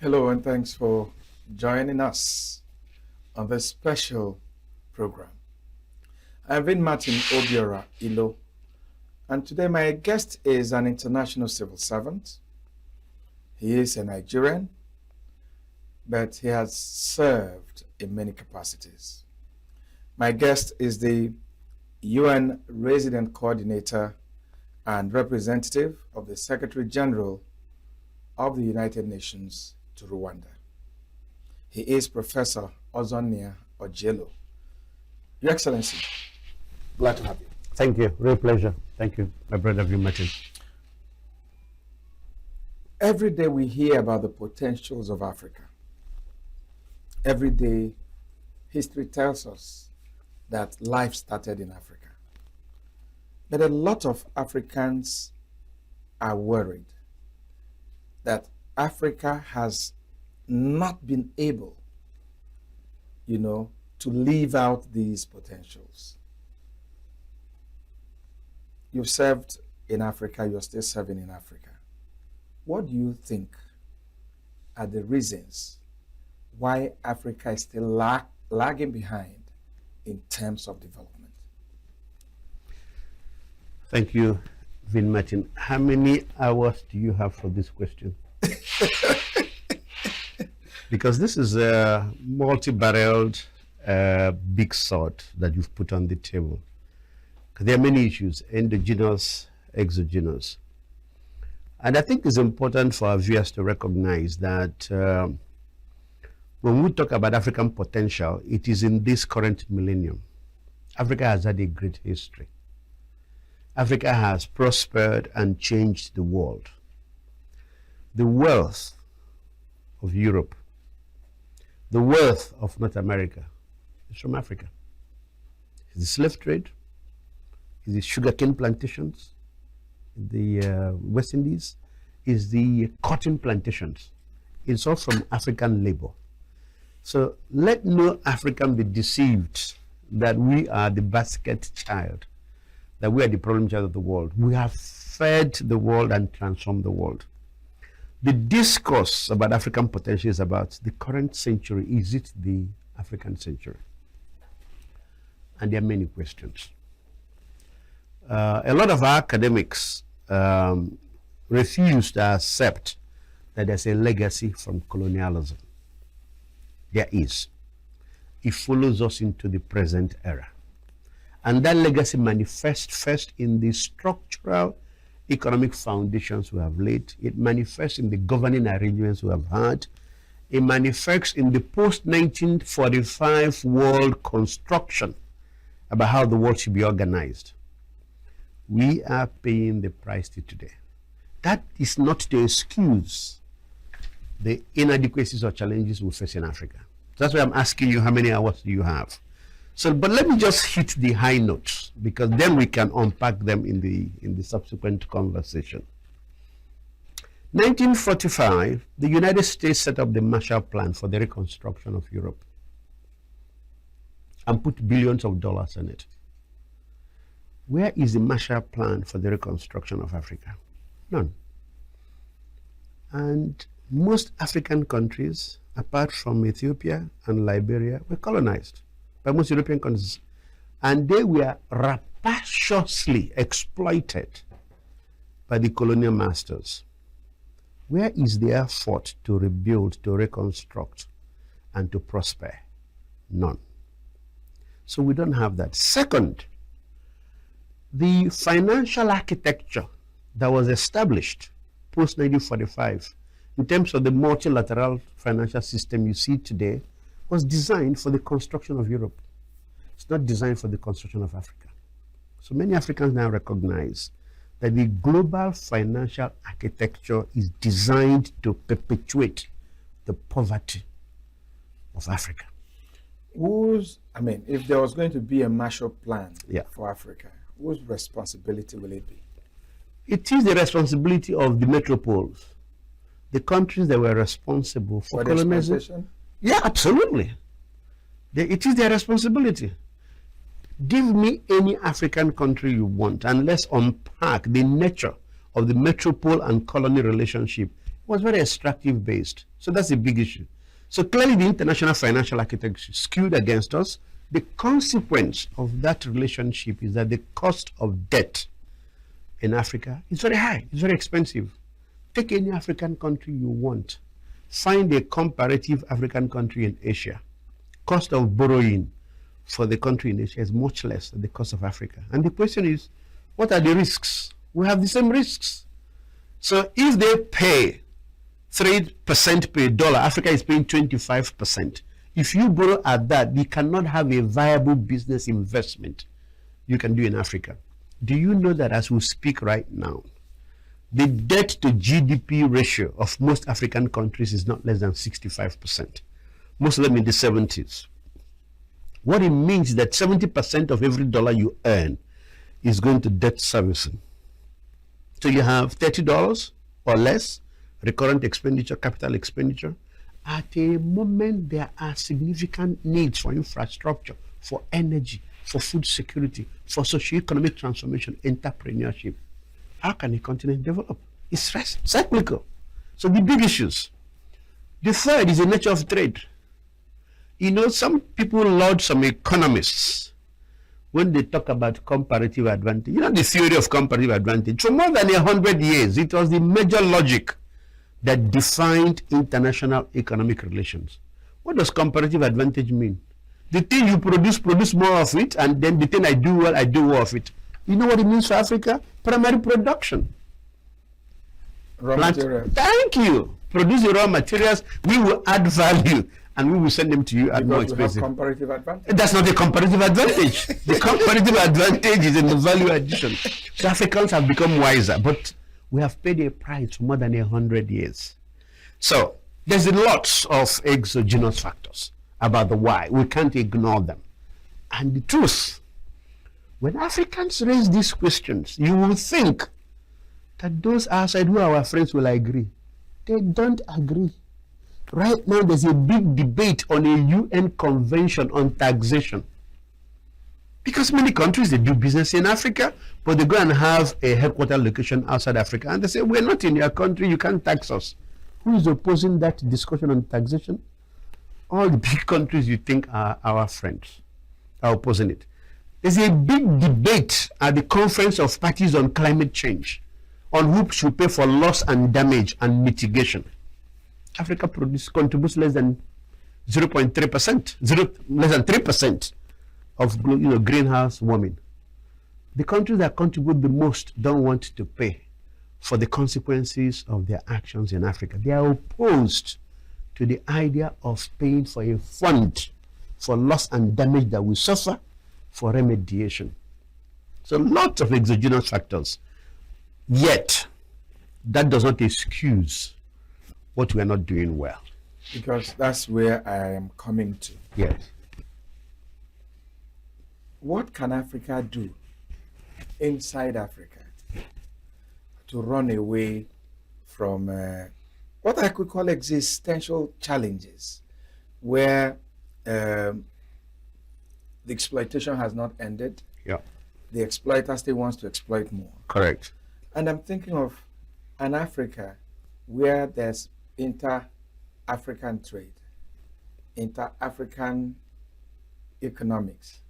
Hello, and thanks for joining us on this special program. I'm Vin Ojielo Ilo, and today my guest is an international civil servant. He is a Nigerian, but he has served in many capacities. My guest is the UN Resident Coordinator and representative of the Secretary General of the United Nations to Rwanda. He is Professor Ozonnia Ojielo. Your Excellency, glad to have you. Thank you. Real pleasure. Thank you, my brother Vin Martin. Every day we hear about the potentials of Africa. Every day history tells us that life started in Africa. But a lot of Africans are worried that Africa has not been able, to live out these potentials. You've served in Africa, you're still serving in Africa. What do you think are the reasons why Africa is still lagging behind in terms of development? Thank you, Vin Martin. How many hours do you have for this question? Because this is a multi-barreled big sword that you've put on the table. There are many issues, endogenous, exogenous. And I think it's important for our viewers to recognize that when we talk about African potential, it is in this current millennium. Africa has had a great history. Africa has prospered and changed the world. The wealth of Europe, the wealth of North America is from Africa. It's the slave trade, it's the sugarcane plantations, the West Indies, is the cotton plantations. It's all from African labor. So let no African be deceived that we are the basket child, that we are the problem child of the world. We have fed the world and transformed the world. The discourse about African potential is about the current century. Is it the African century? And there are many questions. A lot of our academics refuse to accept that there's a legacy from colonialism. There is. It follows us into the present era. And that legacy manifests first in the structural economic foundations we have laid. It manifests in the governing arrangements we have had. It manifests in the post-1945 world construction about how the world should be organized. We are paying the price today. That is not to excuse the inadequacies or challenges we face in Africa. That's why I'm asking you, how many hours do you have? So, but let me just hit the high notes, because then we can unpack them in the subsequent conversation. 1945, the United States set up the Marshall Plan for the reconstruction of Europe and put billions of dollars in it. Where is the Marshall Plan for the reconstruction of Africa? None. And most African countries, apart from Ethiopia and Liberia, were colonized by most European countries. And they were rapaciously exploited by the colonial masters. Where is the effort to rebuild, to reconstruct, and to prosper? None. So we don't have that. Second, the financial architecture that was established post-1945 in terms of the multilateral financial system you see today was designed for the construction of Europe. It's not designed for the construction of Africa. So many Africans now recognize that the global financial architecture is designed to perpetuate the poverty of Africa. If there was going to be a Marshall Plan Yeah. for Africa, whose responsibility will it be? It is the responsibility of the metropoles, the countries that were responsible for colonization. Yeah, absolutely. It is their responsibility. Give me any African country you want, and let's unpack the nature of the metropole and colony relationship. It was very extractive based. So that's a big issue. So clearly the international financial architecture skewed against us. The consequence of that relationship is that the cost of debt in Africa is very high, it's very expensive. Take any African country you want. Find a comparative African country in Asia. Cost of borrowing for the country in Asia is much less than the cost of Africa. And the question is, what are the risks? We have the same risks. So if they pay 3% per dollar, Africa is paying 25%. If you borrow at that, you cannot have a viable business investment you can do in Africa. Do you know that as we speak right now, the debt to GDP ratio of most African countries is not less than 65%. Most of them in the 70s. What it means is that 70% of every dollar you earn is going to debt servicing. So you have $30 or less recurrent expenditure, capital expenditure. At a moment, there are significant needs for infrastructure, for energy, for food security, for socio-economic transformation, entrepreneurship. How can a continent develop? It's cyclical. So the big issues. The third is the nature of trade. You know, some people laud some economists when they talk about comparative advantage. You know the theory of comparative advantage. For more than 100 years, it was the major logic that defined international economic relations. What does comparative advantage mean? The thing you produce more of it, and then the thing I do well, I do more of it. You know what it means for Africa? Primary production. Raw materials. Thank you. Produce the raw materials, we will add value, and we will send them to you at more expensive. We have comparative advantage. That's not a comparative advantage. The comparative advantage is in the value addition. So Africans have become wiser, but we have paid a price for more than 100 years. So there's a lot of exogenous factors about the why. We can't ignore them. And the truth, when Africans raise these questions, you will think that those outside who are our friends will agree. They don't agree. Right now, there's a big debate on a UN convention on taxation. Because many countries, they do business in Africa, but they go and have a headquarter location outside Africa. And they say, we're not in your country, you can't tax us. Who is opposing that discussion on taxation? All the big countries you think are our friends are opposing it. There's a big debate at the Conference of Parties on Climate Change on who should pay for loss and damage and mitigation. Africa contributes less than 0.3%, less than 3% of greenhouse warming. The countries that contribute the most don't want to pay for the consequences of their actions in Africa. They are opposed to the idea of paying for a fund for loss and damage that we suffer for remediation. So lots of exogenous factors. Yet, that does not excuse what we are not doing well. Because that's where I am coming to. Yes. What can Africa do inside Africa to run away from what I could call existential challenges, where the exploitation has not ended? Yeah. The exploiter still wants to exploit more. Correct. And I'm thinking of an Africa where there's inter-African trade, inter-African economics,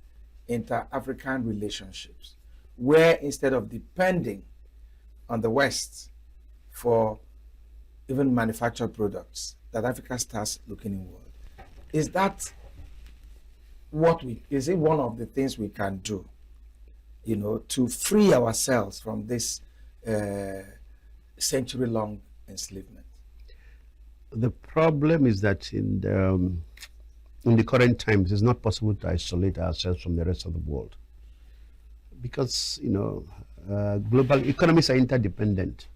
inter-African relationships, where instead of depending on the West for even manufactured products, that Africa starts looking inward. Is that is it one of the things we can do, to free ourselves from this century-long enslavement? The problem is that in the current times, it's not possible to isolate ourselves from the rest of the world, because global economies are interdependent,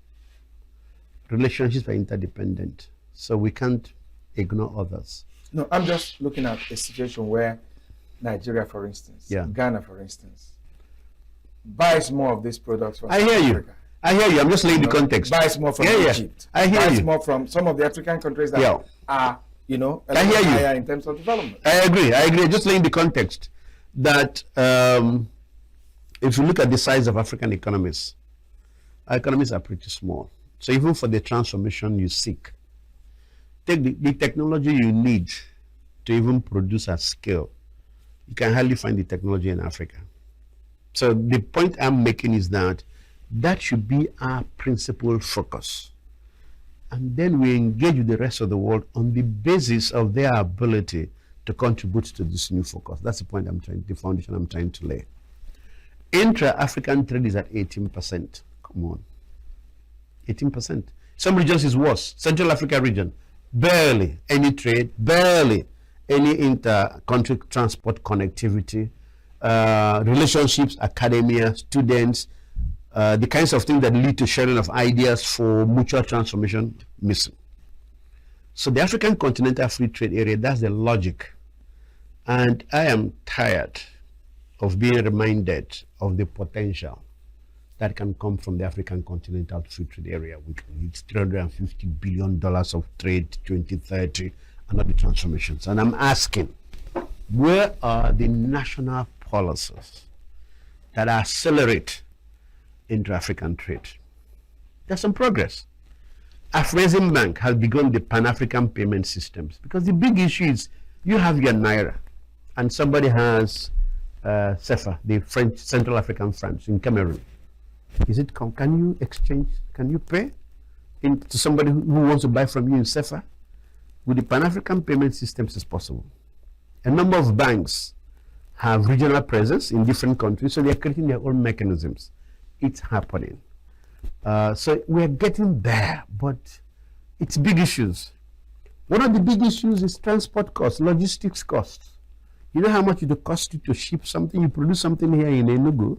relationships are interdependent, so we can't ignore others. No, I'm just looking at a situation where Nigeria, for instance, Ghana, for instance, buys more of these products from Africa. I hear you. I'm just laying the context. Buys more from Egypt. I hear buys you. more from some of the African countries that are, I hear higher in terms of development. I agree. Just laying the context that if you look at the size of African economies, our economies are pretty small. So even for the transformation you seek, take the technology you need to even produce at scale. You can hardly find the technology in Africa. So the point I'm making is that that should be our principal focus. And then we engage with the rest of the world on the basis of their ability to contribute to this new focus. That's the point the foundation I'm trying to lay. Intra-African trade is at 18%. Come on. 18%. Some regions is worse. Central Africa region, barely any trade, barely any inter-country transport connectivity, relationships, academia, students, the kinds of things that lead to sharing of ideas for mutual transformation, missing. So the African Continental Free Trade Area, that's the logic. And I am tired of being reminded of the potential that can come from the African Continental Free Trade Area, which needs $350 billion of trade 2030 and other transformations. And I'm asking, where are the national policies that accelerate intra-African trade? There's some progress. Afreximbank has begun the Pan-African payment systems, because the big issue is you have your Naira and somebody has CFA, the French Central African francs in Cameroon. Is it can you exchange, can you pay to somebody who wants to buy from you in CFA? With the Pan-African payment systems, it's possible. A number of banks have regional presence in different countries, so they're creating their own mechanisms. It's happening. So we're getting there, but it's big issues. One of the big issues is transport costs, logistics costs. You know how much it will cost you to ship something? You produce something here in Enugu,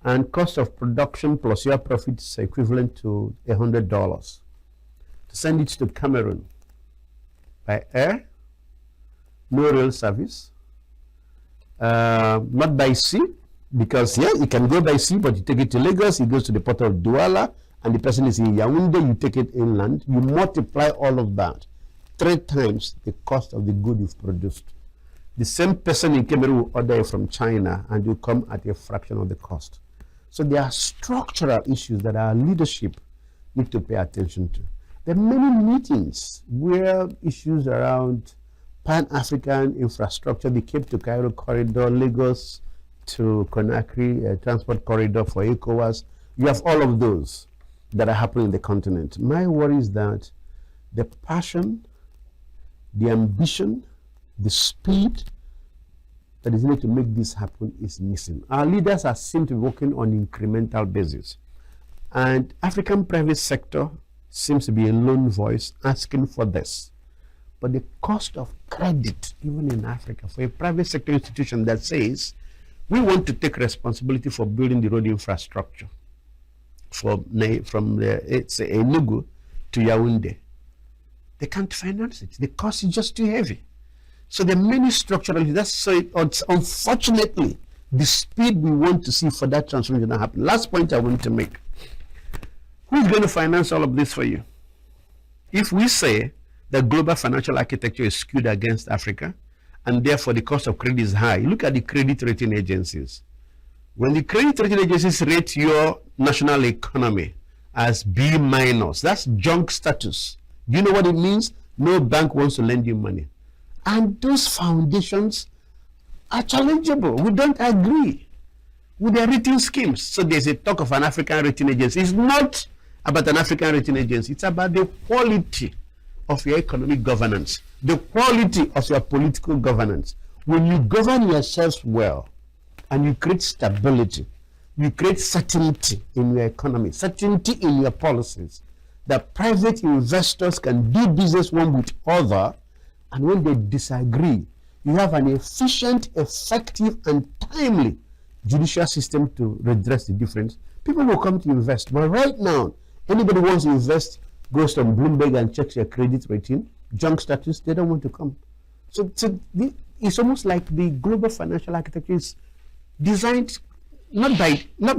and cost of production plus your profit is equivalent to $100. To send it to Cameroon by air, no rail service, not by sea, because yeah, you can go by sea, but you take it to Lagos, it goes to the port of Douala, and the person is in Yaoundé, you take it inland, you multiply all of that 3 times the cost of the good you've produced. The same person in Cameroon will order it from China and will come at a fraction of the cost. So there are structural issues that our leadership need to pay attention to. There are many meetings where issues around Pan-African infrastructure, the Cape to Cairo corridor, Lagos to Conakry transport corridor for ECOWAS, you have all of those that are happening in the continent. My worry is that the passion, the ambition, the speed that is needed to make this happen is missing. Our leaders are seem to be working on incremental basis, and African private sector seems to be a lone voice asking for this. But the cost of credit, even in Africa, for a private sector institution that says we want to take responsibility for building the road infrastructure from Enugu to Yaoundé, they can't finance it. The cost is just too heavy. So there are many structural issues. So unfortunately, the speed we want to see for that transformation to happen. Last point I want to make. Who's going to finance all of this for you? If we say that global financial architecture is skewed against Africa, and therefore the cost of credit is high, look at the credit rating agencies. When the credit rating agencies rate your national economy as B minus, that's junk status. Do you know what it means? No bank wants to lend you money. And those foundations are challengeable. We don't agree with their rating schemes. So there's a talk of an African rating agency. It's not about an African rating agency. It's about the quality of your economic governance, the quality of your political governance. When you govern yourselves well and you create stability, you create certainty in your economy, certainty in your policies, that private investors can do business one with other, and when they disagree, you have an efficient, effective, and timely judicial system to redress the difference. People will come to invest. But right now, anybody who wants to invest goes on Bloomberg and checks your credit rating, junk status, they don't want to come. So it's almost like the global financial architecture is designed not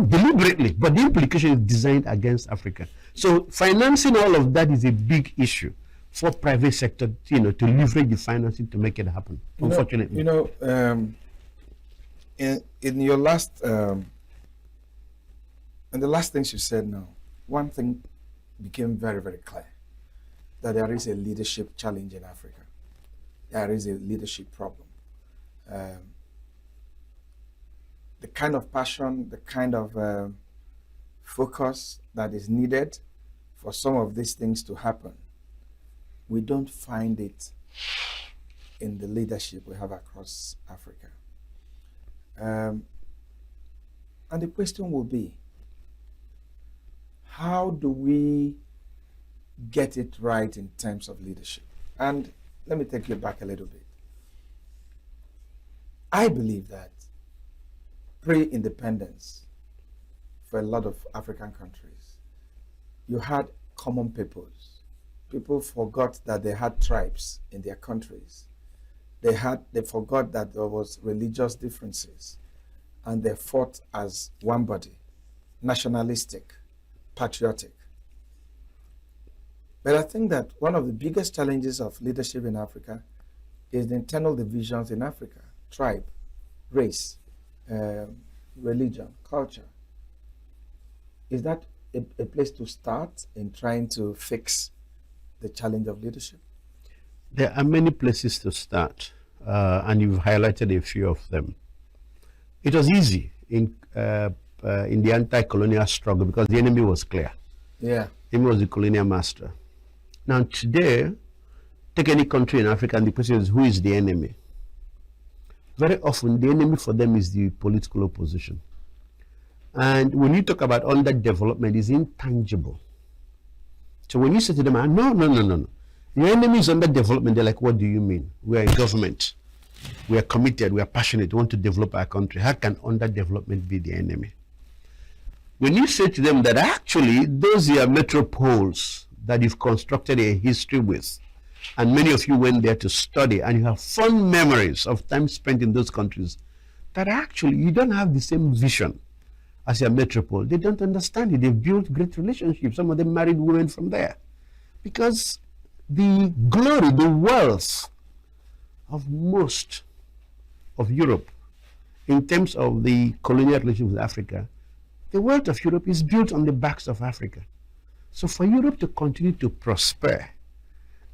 deliberately, but the implication is designed against Africa. So financing all of that is a big issue for private sector, to leverage the financing to make it happen. Unfortunately, in your last, and the last things you said now, one thing became very, very clear that there is a leadership challenge in Africa. There is a leadership problem. The kind of passion, the kind of focus that is needed for some of these things to happen, we don't find it in the leadership we have across Africa. And the question will be, how do we get it right in terms of leadership? And let me take you back a little bit. I believe that pre-independence, for a lot of African countries, you had common peoples. People forgot that they had tribes in their countries. They forgot that there was religious differences, and they fought as one body, nationalistic, patriotic. But I think that one of the biggest challenges of leadership in Africa is the internal divisions in Africa: tribe, race, religion, culture. Is that a place to start in trying to fix the challenge of leadership? There are many places to start, and you've highlighted a few of them. It was easy in the anti-colonial struggle because the enemy was clear. Yeah. The enemy was the colonial master. Now today, take any country in Africa and the question is, who is the enemy? Very often the enemy for them is the political opposition. And when you talk about underdevelopment, it's intangible. So when you say to them, no. Your enemy is underdevelopment, they're like, what do you mean? We are a government. We are committed, we are passionate, we want to develop our country. How can underdevelopment be the enemy? When you say to them that actually those are metropoles that you've constructed a history with, and many of you went there to study, and you have fond memories of time spent in those countries, that actually you don't have the same vision as your metropole. They don't understand it. They've built great relationships. Some of them married women from there. Because the glory, the wealth of most of Europe, in terms of the colonial relationship with Africa, the wealth of Europe is built on the backs of Africa. So for Europe to continue to prosper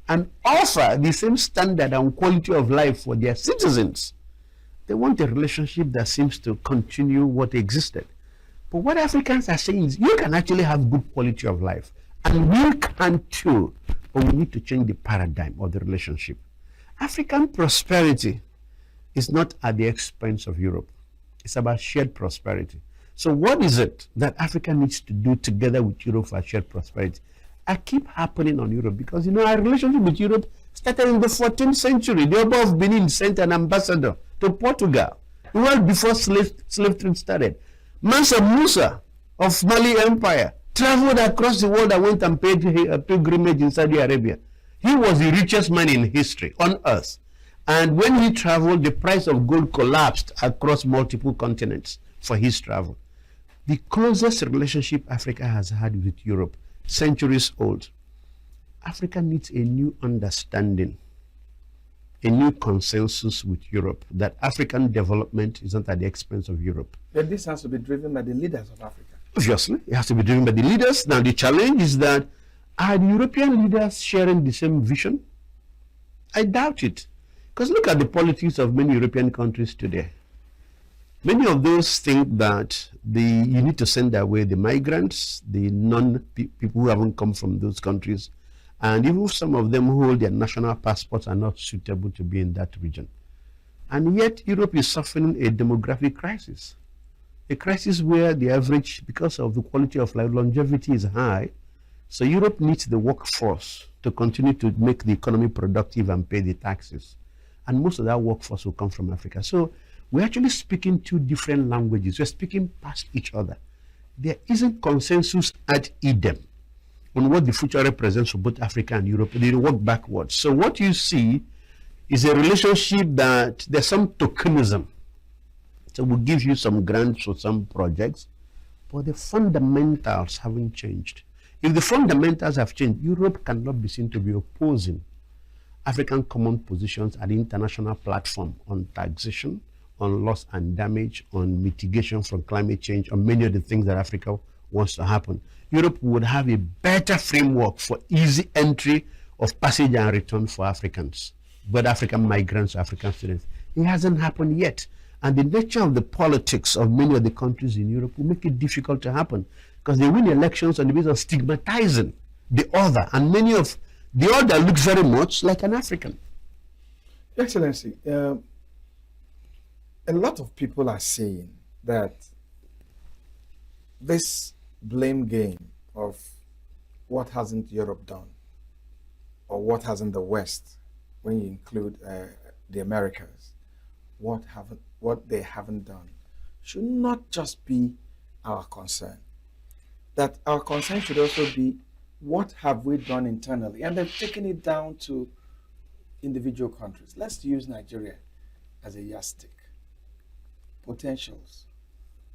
and offer the same standard and quality of life for their citizens, they want a relationship that seems to continue what existed. But what Africans are saying is, you can actually have good quality of life, and we can too, but we need to change the paradigm of the relationship. African prosperity is not at the expense of Europe. It's about shared prosperity. So what is it that Africa needs to do together with Europe for shared prosperity? I keep happening on Europe because, our relationship with Europe started in the 14th century. The Oba of Benin sent an ambassador to Portugal, well before slave trade started. Mansa Musa of Mali Empire traveled across the world and went and paid a pilgrimage in Saudi Arabia. He was the richest man in history on earth. And when he traveled, the price of gold collapsed across multiple continents for his travel. The closest relationship Africa has had with Europe, centuries old. Africa needs a new understanding, a new consensus with Europe, that African development is not at the expense of Europe. But this has to be driven by the leaders of Africa. Obviously, it has to be driven by the leaders. Now, the challenge is that, are the European leaders sharing the same vision? I doubt it. Because look at the politics of many European countries today. Many of those think that you need to send away the migrants, the non-people who haven't come from those countries, and even some of them who hold their national passports are not suitable to be in that region. And yet Europe is suffering a demographic crisis. A crisis where the average, because of the quality of life, longevity is high. So Europe needs the workforce to continue to make the economy productive and pay the taxes. And most of that workforce will come from Africa. So we're actually speaking two different languages. We're speaking past each other. There isn't consensus at Eden on what the future represents for both Africa and Europe. They work backwards. So what you see is a relationship that there's some tokenism. So we'll give you some grants for some projects, but the fundamentals haven't changed. If the fundamentals have changed, Europe cannot be seen to be opposing African common positions at the international platform on taxation, on loss and damage, on mitigation from climate change, on many of the things that Africa wants to happen. Europe would have a better framework for easy entry of passage and return for Africans, but African migrants, African students. It hasn't happened yet. And the nature of the politics of many of the countries in Europe will make it difficult to happen, because they win elections on the basis of stigmatizing the other, and many of the other look very much like an African. Excellency, a lot of people are saying that this blame game of what hasn't Europe done, or what hasn't the West, when you include the Americas, what they haven't done, should not just be our concern. That our concern should also be, what have we done internally? And they've taken it down to individual countries. Let's use Nigeria as a yardstick. Potentials,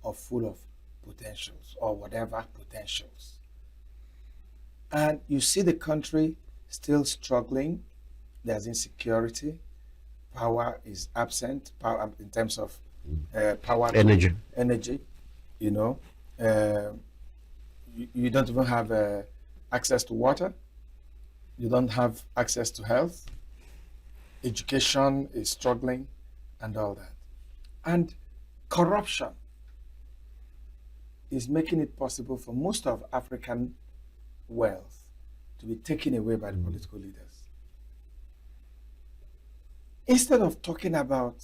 or full of potentials, or whatever potentials. And you see the country still struggling. There's insecurity. Power is absent. Power in terms of power, energy. You know, you don't even have access to water. You don't have access to health. Education is struggling, and all that. And corruption is making it possible for most of African wealth to be taken away by the political leaders. Instead of talking about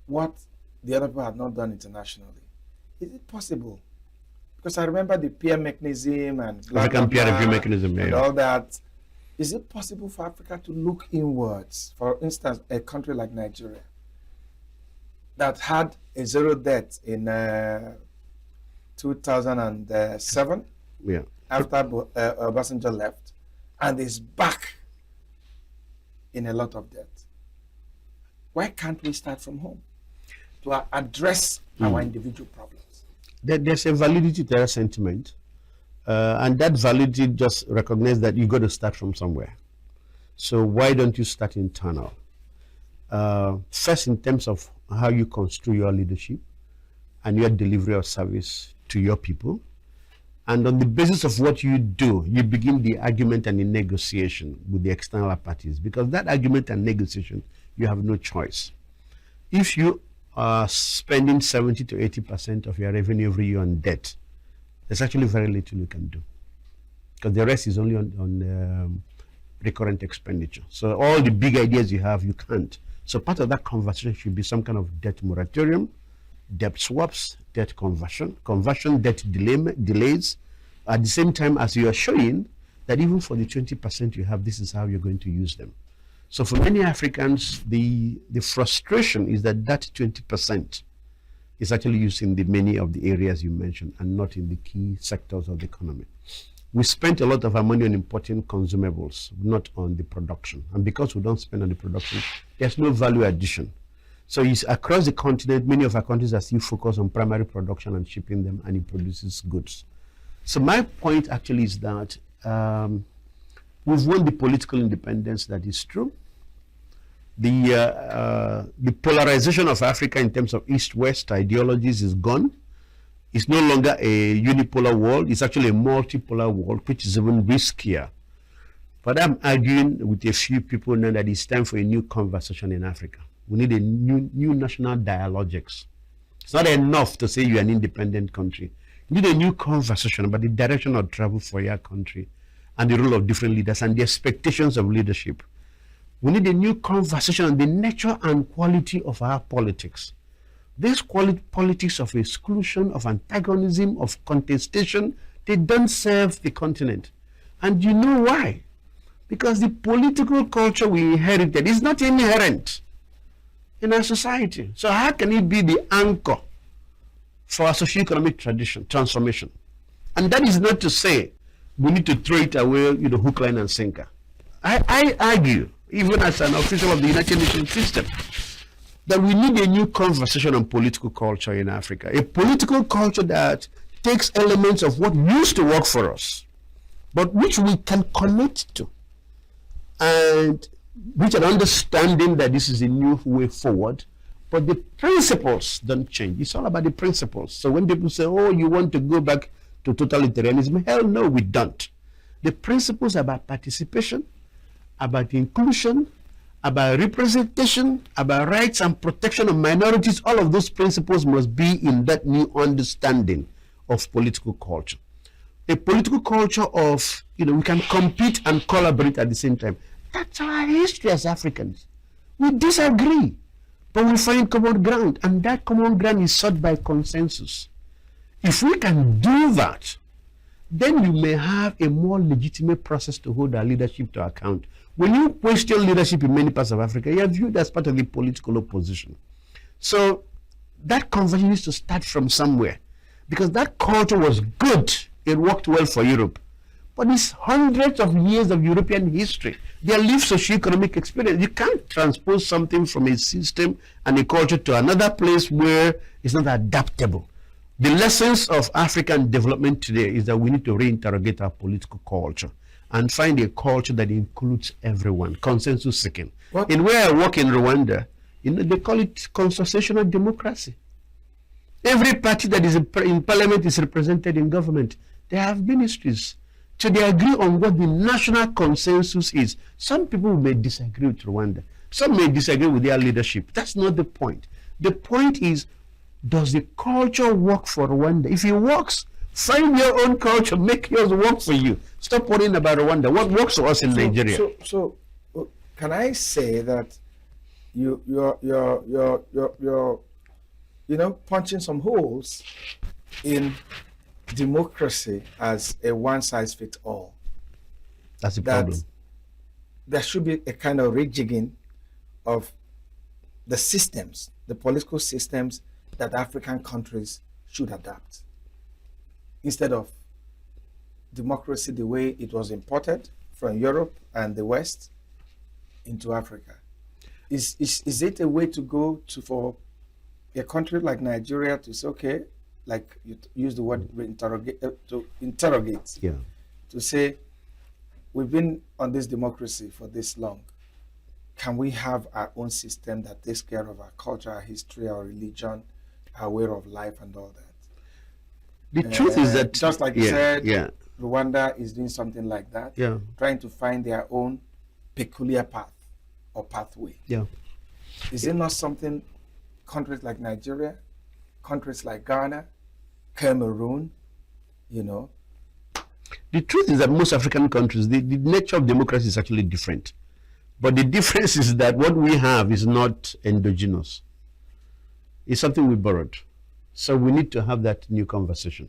what the other people have not done internationally, is it possible? Because I remember the peer mechanism and African peer review mechanism, and all that. Is it possible for Africa to look inwards? For instance, a country like Nigeria that had a zero debt in 2007, after Obasanjo left, and is back in a lot of debt. Why can't we start from home to address our individual problems? There's a validity to that sentiment, and that validity just recognizes that you got to start from somewhere. So why don't you start internal? First, in terms of how you construe your leadership and your delivery of service to your people, and on the basis of what you do, you begin the argument and the negotiation with the external parties, because that argument and negotiation, you have no choice. If you are spending 70 to 80% of your revenue every year on debt, there's actually very little you can do, because the rest is only on recurrent expenditure. So all the big ideas you have, you can't. So part of that conversation should be some kind of debt moratorium, debt swaps, debt conversion, debt delays, at the same time as you are showing that even for the 20% you have, this is how you're going to use them. So for many Africans, the frustration is that 20% is actually used in the many of the areas you mentioned and not in the key sectors of the economy. We spent a lot of our money on importing consumables, not on the production. And because we don't spend on the production, there's no value addition. So it's across the continent, many of our countries are still focused on primary production and shipping them, and it produces goods. So my point actually is that we've won the political independence, that is true. The polarization of Africa in terms of East-West ideologies is gone. It's no longer a unipolar world. It's actually a multipolar world, which is even riskier. But I'm arguing with a few people now that it's time for a new conversation in Africa. We need a new national dialogics. It's not enough to say you're an independent country. You need a new conversation about the direction of travel for your country and the role of different leaders and the expectations of leadership. We need a new conversation on the nature and quality of our politics. This politics of exclusion, of antagonism, of contestation, they don't serve the continent. And you know why? Because the political culture we inherited is not inherent in our society. So how can it be the anchor for our socio-economic transformation? And that is not to say we need to throw it away, hook, line, and sinker. I argue, even as an official of the United Nations system, that we need a new conversation on political culture in Africa. A political culture that takes elements of what used to work for us, but which we can connect to, and which an understanding that this is a new way forward, but the principles don't change. It's all about the principles. So when people say, oh, you want to go back to totalitarianism? Hell no, we don't. The principles about participation, about inclusion, about representation, about rights and protection of minorities, all of those principles must be in that new understanding of political culture. A political culture of, we can compete and collaborate at the same time. That's our history as Africans. We disagree, but we find common ground, and that common ground is sought by consensus. If we can do that, then you may have a more legitimate process to hold our leadership to account. When you question leadership in many parts of Africa, you are viewed as part of the political opposition. So that conversion needs to start from somewhere, because that culture was good. It worked well for Europe. But it's hundreds of years of European history. Their lived socio-economic experience. You can't transpose something from a system and a culture to another place where it's not adaptable. The lessons of African development today is that we need to reinterrogate our political culture and find a culture that includes everyone, consensus seeking. In where I work in Rwanda, they call it constitutional democracy. Every party that is in parliament is represented in government. They have ministries. So they agree on what the national consensus is. Some people may disagree with Rwanda. Some may disagree with their leadership. That's not the point. The point is, does the culture work for Rwanda? If it works, find your own culture, make yours work for you. Stop worrying about Rwanda. What works for us in Nigeria? So, can I say that you're punching some holes in democracy as a one-size-fits-all? That's the problem. There should be a kind of rejigging of the systems, the political systems that African countries should adapt, instead of democracy the way it was imported from Europe and the West into Africa. Is it a way to go for a country like Nigeria to say, okay, like you use the word to interrogate, to say, we've been on this democracy for this long. Can we have our own system that takes care of our culture, our history, our religion, our way of life, and all that? The truth is that, just like you said, Rwanda is doing something like that, trying to find their own peculiar path or pathway. Is it not something countries like Nigeria, countries like Ghana, Cameroon, The truth is that most African countries, the nature of democracy is actually different. But the difference is that what we have is not endogenous. It's something we borrowed. So we need to have that new conversation.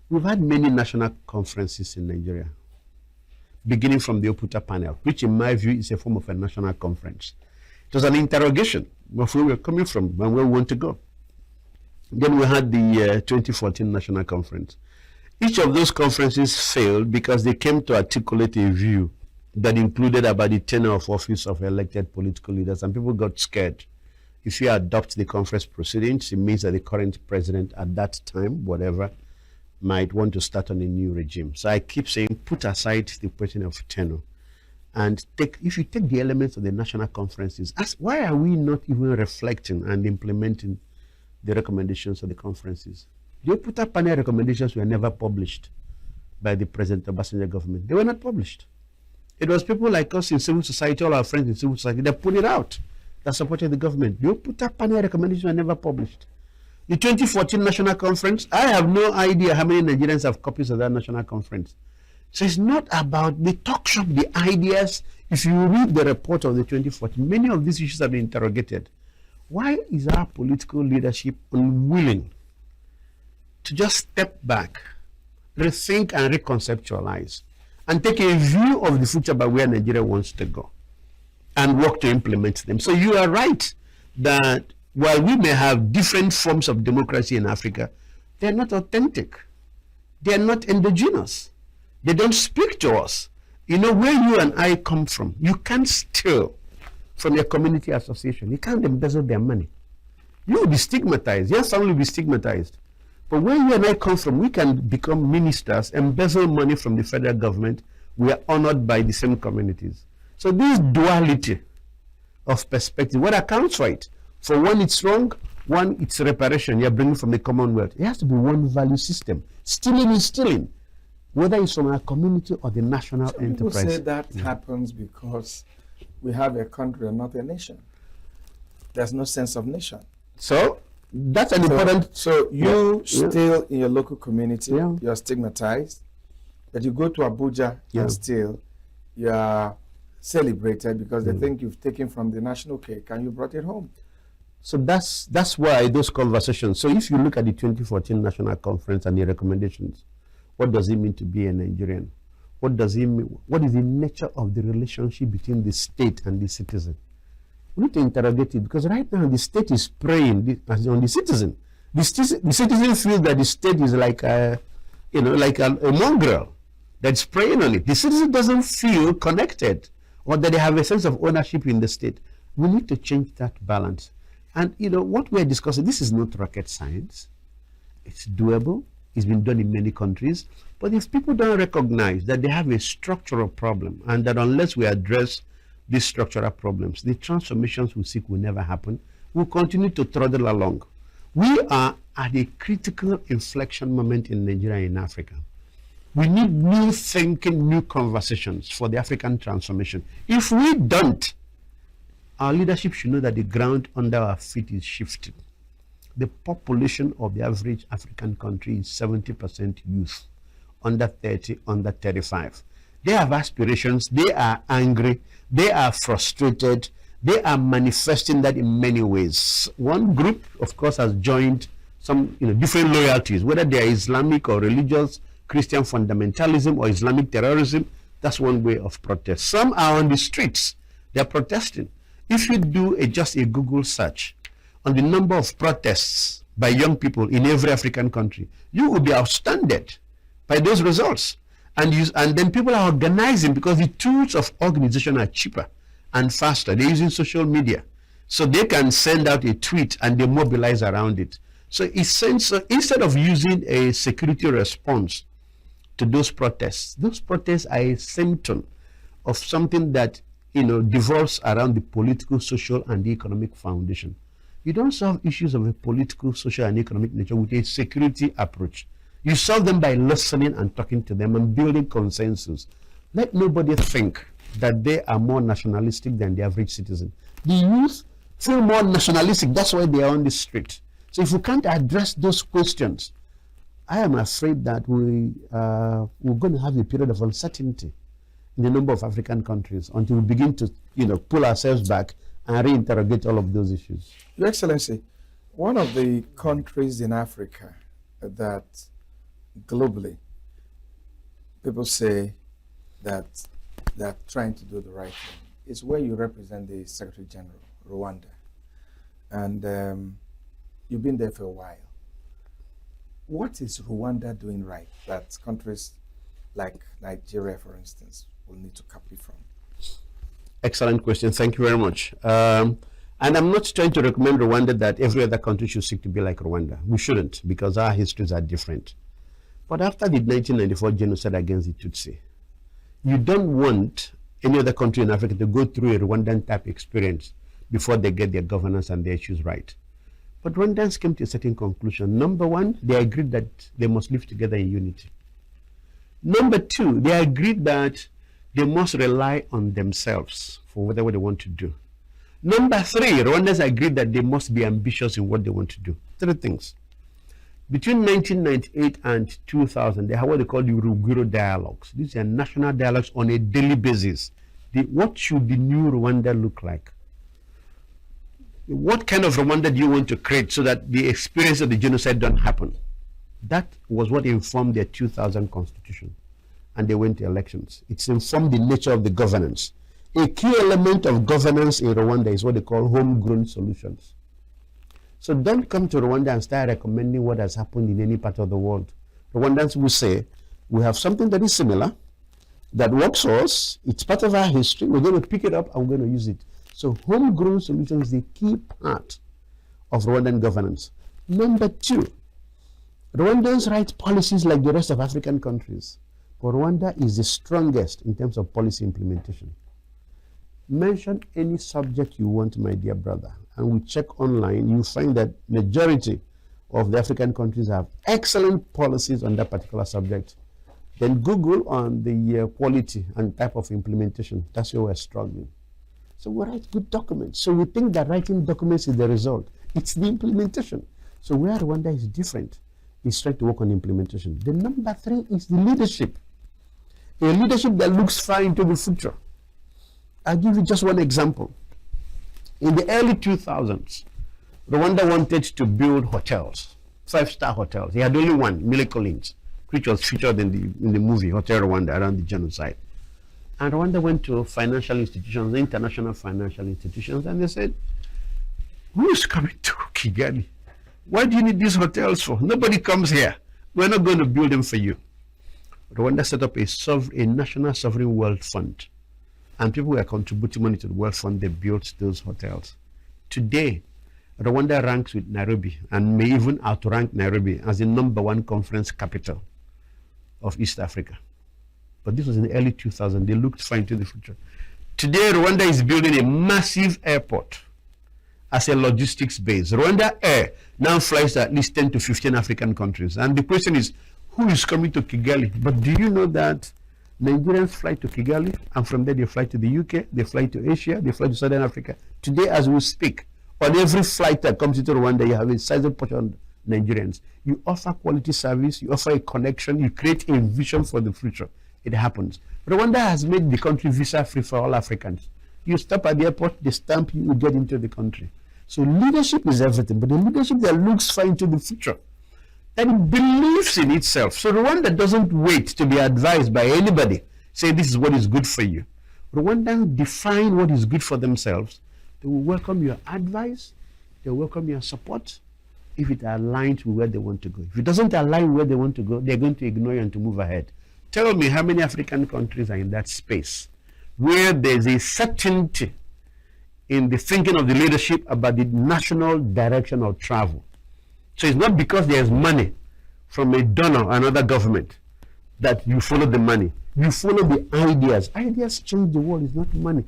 We've had many national conferences in Nigeria, beginning from the Oputa panel, which in my view is a form of a national conference. It was an interrogation of where we're coming from and where we want to go. Then we had the 2014 national conference. Each of those conferences failed because they came to articulate a view that included about the tenure of office of elected political leaders, and people got scared. If you adopt the conference proceedings, it means that the current president at that time, whatever, might want to start on a new regime. So I keep saying, put aside the question of tenure, and if you take the elements of the national conferences, ask, why are we not even reflecting and implementing the recommendations of the conferences? The Oputa panel recommendations were never published by the President Obasanjo government. They were not published. It was people like us in civil society, all our friends in civil society, that put it out, that supported the government. The Oputa panel recommendations were never published. The 2014 national conference, I have no idea how many Nigerians have copies of that national conference. So it's not about the talk shop, the ideas. If you read the report of the 2014, many of these issues have been interrogated. Why is our political leadership unwilling to just step back, rethink and reconceptualize, and take a view of the future about where Nigeria wants to go and work to implement them? So you are right that while we may have different forms of democracy in Africa, they're not authentic. They're not endogenous. They don't speak to us. You know, where you and I come from, you can't steal from your community association. You can't embezzle their money. You will be stigmatized. Your family will be stigmatized. But where you and I come from, we can become ministers, embezzle money from the federal government. We are honored by the same communities. So this duality of perspective, what accounts for it? For one, it's wrong. One, it's reparation. You're bringing from the Commonwealth. It has to be one value system. Stealing is stealing, whether it's from our community or the national enterprise. People say that happens because we have a country and not a nation. There's no sense of nation. So that's an important. So you steal in your local community. Yeah. You're stigmatized. But you go to Abuja and steal. You are celebrated because they think you've taken from the national cake and you brought it home. So that's why those conversations. So if you look at the 2014 National Conference and the recommendations, what does it mean to be a Nigerian? What does it mean? What is the nature of the relationship between the state and the citizen? We need to interrogate it, because right now the state is preying on the citizen. The citizen feels that the state is like a mongrel that's preying on it. The citizen doesn't feel connected or that they have a sense of ownership in the state. We need to change that balance. And what we're discussing, this is not rocket science. It's doable. It's been done in many countries. But if people don't recognize that they have a structural problem, and that unless we address these structural problems, the transformations we seek will never happen, we'll continue to trundle along. We are at a critical inflection moment in Nigeria and Africa. We need new thinking, new conversations for the African transformation. If we don't, our leadership should know that the ground under our feet is shifting. The population of the average African country is 70% youth, under 30, under 35. They have aspirations, they are angry, they are frustrated, they are manifesting that in many ways. One group, of course, has joined some different loyalties, whether they are Islamic or religious, Christian fundamentalism or Islamic terrorism. That's one way of protest. Some are on the streets, they're protesting. If you do just a Google search on the number of protests by young people in every African country, you will be astounded by those results. And then people are organizing because the tools of organization are cheaper and faster. They're using social media. So they can send out a tweet and they mobilize around it. So instead of using a security response to those protests are a symptom of something that devolves around the political, social, and the economic foundation. You don't solve issues of a political, social, and economic nature with a security approach. You solve them by listening and talking to them and building consensus. Let nobody think that they are more nationalistic than the average citizen. The youth feel more nationalistic. That's why they are on the street. So if we can't address those questions, I am afraid that we're going to have a period of uncertainty in a number of African countries until we begin to, pull ourselves back and reinterrogate all of those issues. Your Excellency, one of the countries in Africa that globally people say that they're trying to do the right thing is where you represent the Secretary General, Rwanda. And you've been there for a while. What is Rwanda doing right that countries like Nigeria, for instance, will need to copy from? Excellent question. Thank you very much. And I'm not trying to recommend Rwanda that every other country should seek to be like Rwanda. We shouldn't, because our histories are different. But after the 1994 genocide against the Tutsi, you don't want any other country in Africa to go through a Rwandan type experience before they get their governance and their issues right. But Rwandans came to a certain conclusion. Number one, they agreed that they must live together in unity. Number two, they agreed that they must rely on themselves for whatever they want to do. Number three, Rwandans agreed that they must be ambitious in what they want to do. Three things. Between 1998 and 2000, they had what they call the Rugwiro dialogues. These are national dialogues on a daily basis. What should the new Rwanda look like? What kind of Rwanda do you want to create so that the experience of the genocide don't happen? That was what informed their 2000 constitution. And they went to elections. It's informed the nature of the governance. A key element of governance in Rwanda is what they call homegrown solutions. So don't come to Rwanda and start recommending what has happened in any part of the world. Rwandans will say, we have something that is similar, that works for us, it's part of our history, we're going to pick it up and we're going to use it. So homegrown solutions is the key part of Rwandan governance. Number two, Rwandans write policies like the rest of African countries, but Rwanda is the strongest in terms of policy implementation. Mention any subject you want, my dear brother. and we check online, you find that majority of the African countries have excellent policies on that particular subject. Then Google on the quality and type of implementation. That's where we're struggling. So we write good documents. So we think that writing documents is the result. It's the implementation. So where Rwanda is different, is trying to work on implementation. The number 3 is the leadership. A leadership that looks far into the future. I'll give you just one example. In the early 2000s, Rwanda wanted to build hotels, 5-star hotels. He had only one, Miracle Inns, which was featured in the movie Hotel Rwanda around the genocide. And Rwanda went to financial institutions, international financial institutions, and they said, who is coming to Kigali? Why do you need these hotels for? Nobody comes here. We're not going to build them for you. Rwanda set up a national sovereign wealth fund. And people were contributing money to the wealth fund. They built those hotels. Today, Rwanda ranks with Nairobi and may even outrank Nairobi as the #1 conference capital of East Africa. But this was in the early 2000s. They looked far into the future. Today, Rwanda is building a massive airport as a logistics base. Rwanda Air now flies to at least 10 to 15 African countries. And the question is, who is coming to Kigali? But do you know that Nigerians fly to Kigali, and from there they fly to the UK, they fly to Asia, they fly to Southern Africa. Today, as we speak, on every flight that comes into Rwanda, you have a sizable portion of Nigerians. You offer quality service, you offer a connection, you create a vision for the future. It happens. Rwanda has made the country visa-free for all Africans. You stop at the airport, they stamp you, you get into the country. So leadership is everything, but the leadership that looks far into the future, that it believes in itself. So Rwanda doesn't wait to be advised by anybody, say this is what is good for you. Rwandans define what is good for themselves. They will welcome your advice, they will welcome your support, if it aligns with where they want to go. If it doesn't align with where they want to go, they're going to ignore you and to move ahead. Tell me how many African countries are in that space where there's a certainty in the thinking of the leadership about the national direction of travel. So it's not because there's money from a donor or another government that you follow the money. You follow the ideas. Ideas change the world, it's not money.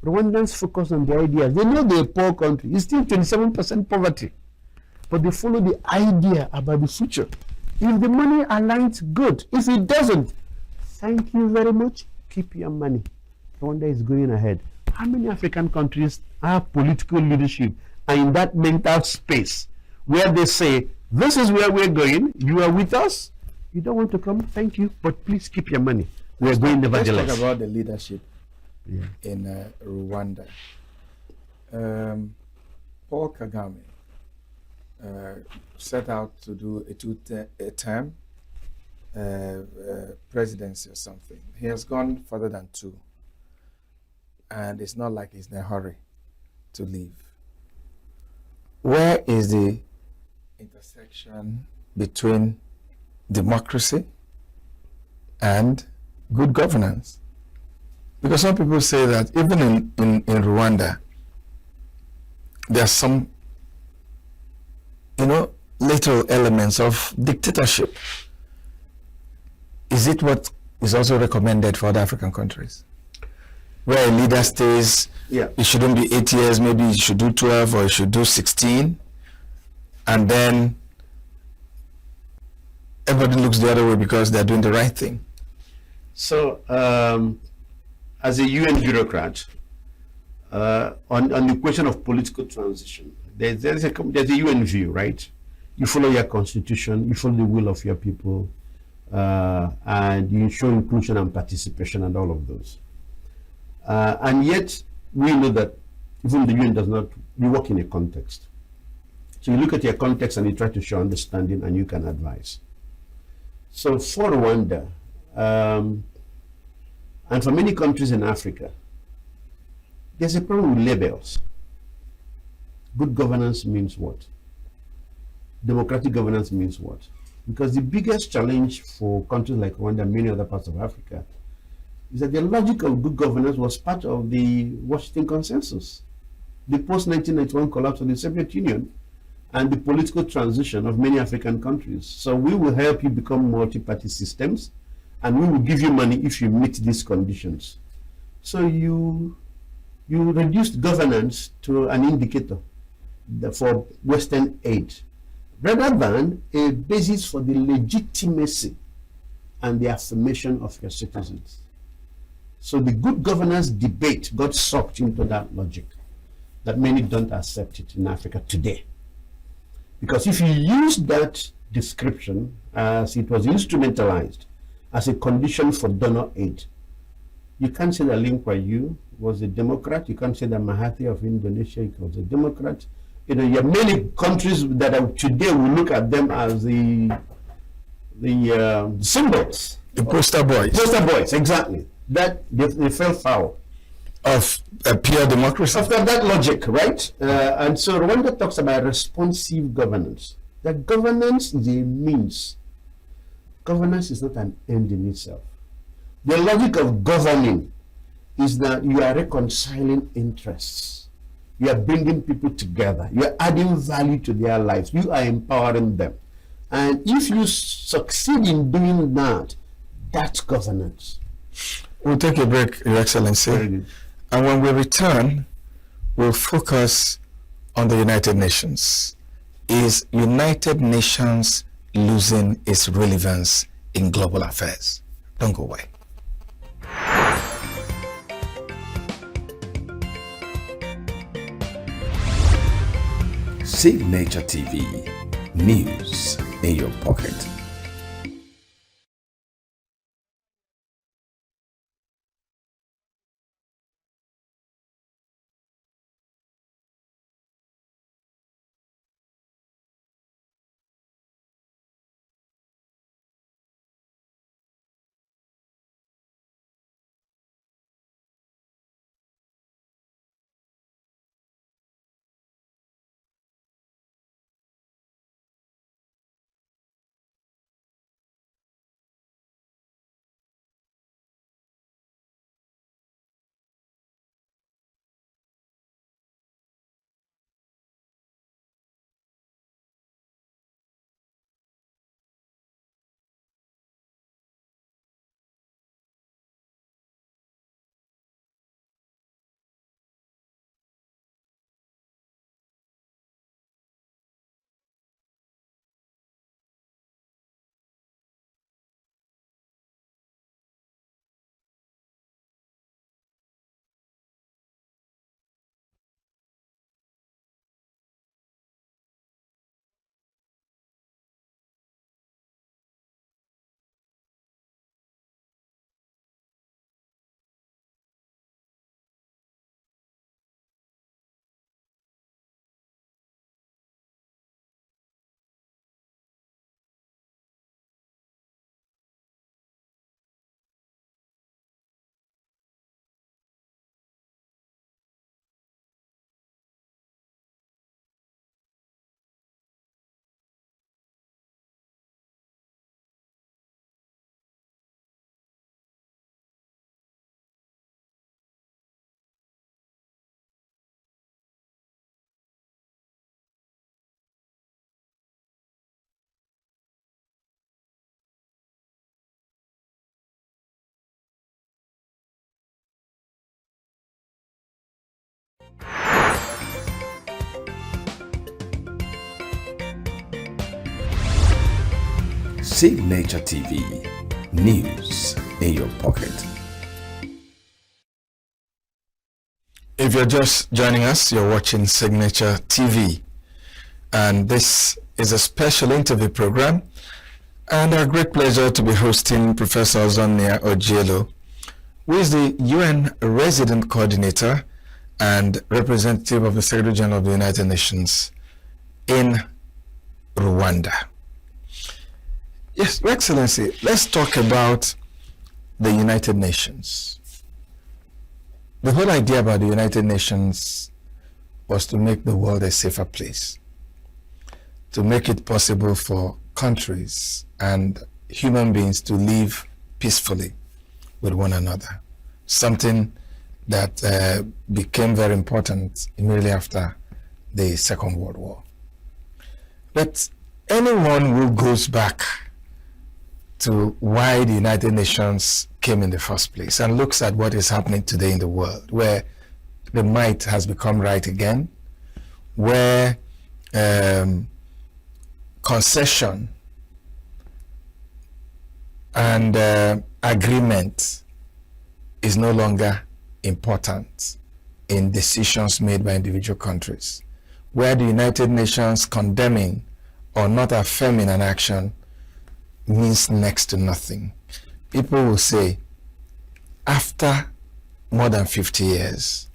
Rwandans focus on the ideas. They know they're a poor country. It's still 27% poverty. But they follow the idea about the future. If the money aligns, good. If it doesn't, thank you very much. Keep your money. Rwanda is going ahead. How many African countries have political leadership are in that mental space where they say, this is where we're going, you are with us, you don't want to come, thank you, but please keep your money. We're going nevertheless. Let's talk about the leadership in Rwanda. Paul Kagame set out to do a two-term presidency or something. He has gone further than 2. And it's not like he's in a hurry to leave. Where is the intersection between democracy and good governance? Because some people say that even in Rwanda, there are some, little elements of dictatorship. Is it what is also recommended for other African countries? Where a leader stays, it shouldn't be 8 years, maybe you should do 12 or you should do 16, and then everybody looks the other way because they're doing the right thing. So, as a UN bureaucrat, on the question of political transition, there's a UN view, right? You follow your constitution, you follow the will of your people, and you show inclusion and participation and all of those. And yet, we know that even the UN does not, you work in a context. So you look at your context and you try to show understanding and you can advise. So for Rwanda, and for many countries in Africa, there's a problem with labels. Good governance means what? Democratic governance means what? Because the biggest challenge for countries like Rwanda and many other parts of Africa is that the logic of good governance was part of the Washington Consensus, the post-1991 collapse of the Soviet Union, and the political transition of many African countries. So we will help you become multi-party systems, and we will give you money if you meet these conditions. So you reduced governance to an indicator. for Western aid, rather than a basis for the legitimacy and the affirmation of your citizens. So the good governance debate got sucked into that logic that many don't accept it in Africa today. Because if you use that description as it was instrumentalized as a condition for donor aid, you can't say that Lee Kuan Yew was a Democrat. You can't say that Mahathir of Indonesia was a Democrat. You have many countries that today we look at them as the symbols. The poster boys. Poster boys, exactly. That they fell foul of a pure democracy. After that logic, right? And so Rwanda talks about responsive governance. That governance is a means. Governance is not an end in itself. The logic of governing is that you are reconciling interests. You are bringing people together. You are adding value to their lives. You are empowering them. And if you succeed in doing that, that's governance. We'll take a break, Your Excellency. And when we return, we'll focus on the United Nations. Is United Nations losing its relevance in global affairs? Don't go away. Save Nature TV, news in your pocket. Save Nature TV, news in your pocket. If you're just joining us, you're watching Signature TV, and this is a special interview program, and our great pleasure to be hosting Professor Ozonnia Ojielo, who is the UN Resident Coordinator and representative of the Secretary General of the United Nations in Rwanda. Yes, Your Excellency, let's talk about the United Nations. The whole idea about the United Nations was to make the world a safer place, to make it possible for countries and human beings to live peacefully with one another, something that became very important immediately after the Second World War. But anyone who goes back to why the United Nations came in the first place and looks at what is happening today in the world, where the might has become right again, where concession and agreement is no longer important in decisions made by individual countries, where the United Nations condemning or not affirming an action means next to nothing. People will say, after more than 50 years,